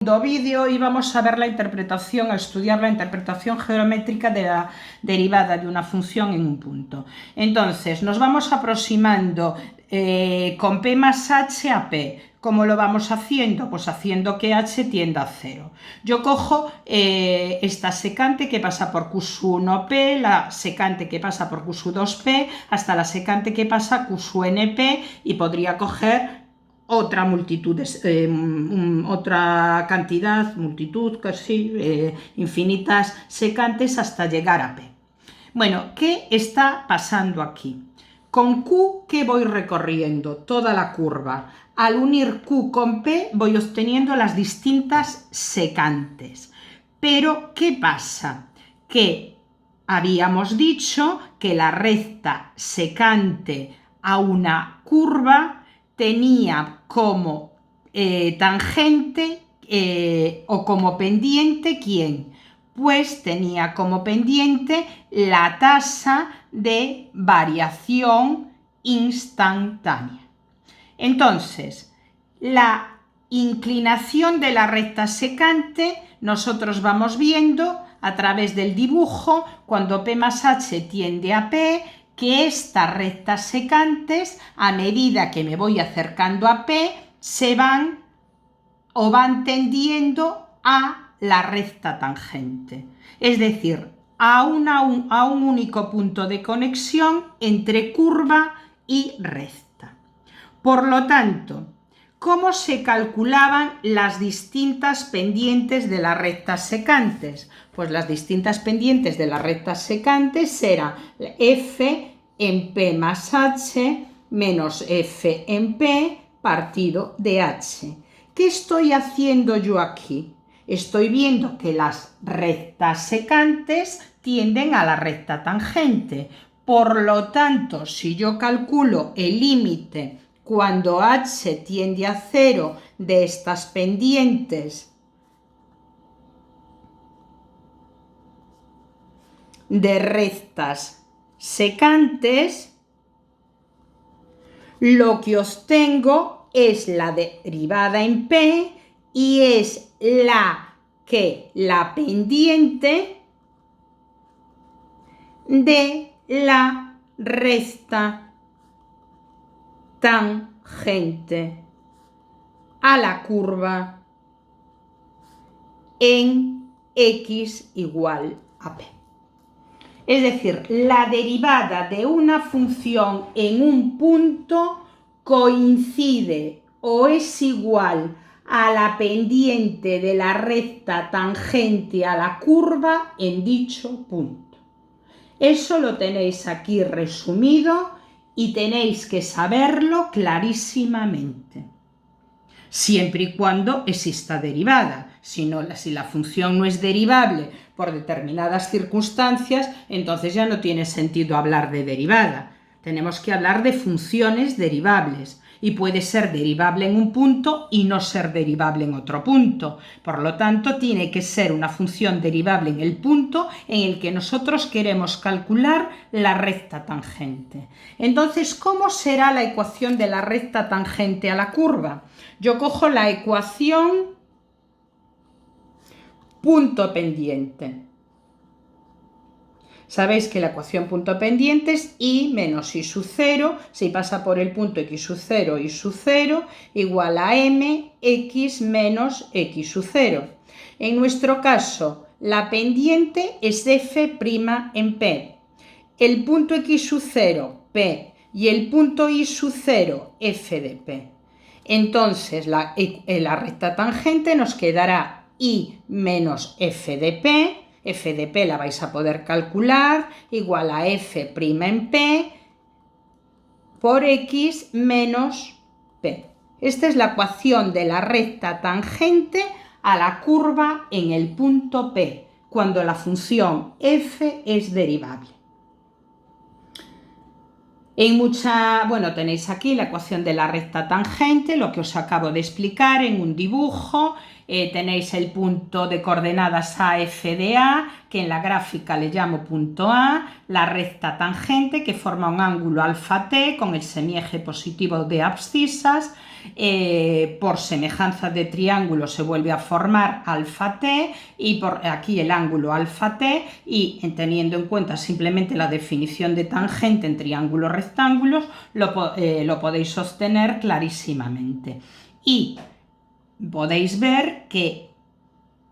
Vídeo y vamos a ver la interpretación, a estudiar la interpretación geométrica de la derivada de una función en un punto. Entonces, nos vamos aproximando con P más H a P. ¿Cómo lo vamos haciendo? Pues haciendo que H tienda a 0. Yo cojo esta secante que pasa por Q1P, la secante que pasa por Q2P, hasta la secante que pasa Q1P y podría coger otra multitud, otra cantidad, multitud, casi infinitas secantes hasta llegar a P. Bueno, ¿qué está pasando aquí? Con Q, ¿qué voy recorriendo? Toda la curva. Al unir Q con P voy obteniendo las distintas secantes. Pero, ¿qué pasa? Que habíamos dicho que la recta secante a una curva tenía como tangente o como pendiente, ¿quién? Pues tenía como pendiente la tasa de variación instantánea. Entonces, la inclinación de la recta secante nosotros vamos viendo a través del dibujo cuando P más H tiende a P, que estas rectas secantes, a medida que me voy acercando a P, se van o van tendiendo a la recta tangente. Es decir, a un único punto de conexión entre curva y recta. Por lo tanto, ¿cómo se calculaban las distintas pendientes de las rectas secantes? Pues las distintas pendientes de las rectas secantes eran F en P más H menos F en P partido de H. ¿Qué estoy haciendo yo aquí? Estoy viendo que las rectas secantes tienden a la recta tangente. Por lo tanto, si yo calculo el límite cuando H tiende a 0 de estas pendientes de rectas secantes, lo que obtengo es la derivada en P y es la pendiente de la recta tangente a la curva en X igual a P. Es decir, la derivada de una función en un punto coincide o es igual a la pendiente de la recta tangente a la curva en dicho punto. Eso lo tenéis aquí resumido y tenéis que saberlo clarísimamente. Siempre y cuando exista derivada. Si la función no es derivable por determinadas circunstancias, entonces ya no tiene sentido hablar de derivada. Tenemos que hablar de funciones derivables y puede ser derivable en un punto y no ser derivable en otro punto. Por lo tanto, tiene que ser una función derivable en el punto en el que nosotros queremos calcular la recta tangente. Entonces, ¿cómo será la ecuación de la recta tangente a la curva? Yo cojo la ecuación punto pendiente. Sabéis que la ecuación punto pendiente es y menos y sub 0, si pasa por el punto x sub 0, y sub 0, igual a mx menos x sub 0. En nuestro caso, la pendiente es f' en P. El punto x sub 0, P, y el punto y sub 0, f de P. Entonces, la recta tangente nos quedará i menos f de P. F de P la vais a poder calcular, igual a f' en P por x menos P. Esta es la ecuación de la recta tangente a la curva en el punto P, cuando la función f es derivable. Tenéis aquí la ecuación de la recta tangente, lo que os acabo de explicar en un dibujo, tenéis el punto de coordenadas A, F de A, que en la gráfica le llamo punto A, la recta tangente que forma un ángulo alfa t con el semieje positivo de abscisas, por semejanza de triángulo se vuelve a formar alfa t y por aquí el ángulo alfa t, y teniendo en cuenta simplemente la definición de tangente en triángulos rectángulos lo podéis sostener clarísimamente. Y podéis ver que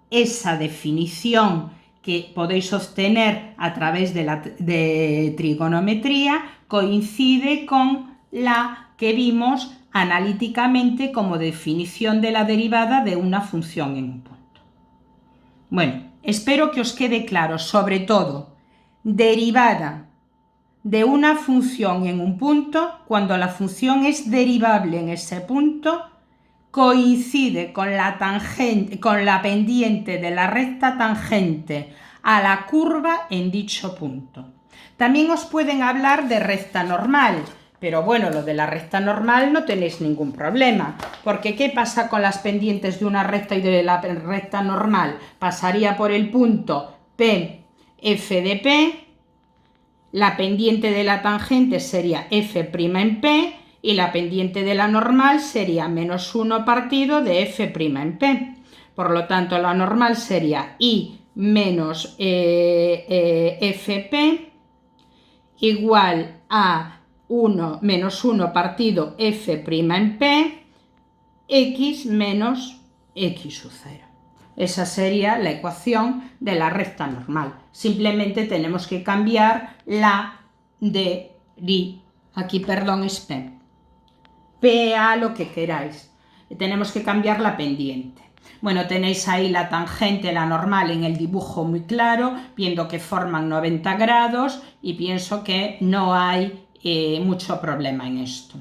esa definición que podéis obtener a través de trigonometría coincide con la que vimos analíticamente como definición de la derivada de una función en un punto. Bueno, espero que os quede claro, sobre todo, derivada de una función en un punto, cuando la función es derivable en ese punto, coincide con la pendiente de la recta tangente a la curva en dicho punto. También os pueden hablar de recta normal, pero bueno, lo de la recta normal no tenéis ningún problema, porque ¿qué pasa con las pendientes de una recta y de la recta normal? Pasaría por el punto P, F de P, la pendiente de la tangente sería F' en P, y la pendiente de la normal sería menos 1 partido de F' en P. Por lo tanto, la normal sería I menos Fp igual a menos 1 partido F' en P, X menos X sub 0. Esa sería la ecuación de la recta normal. Simplemente tenemos que cambiar la de ri. Aquí, perdón, es P. P a lo que queráis. Tenemos que cambiar la pendiente. Bueno, tenéis ahí la tangente, la normal en el dibujo muy claro, viendo que forman 90 grados y pienso que no hay mucho problema en esto.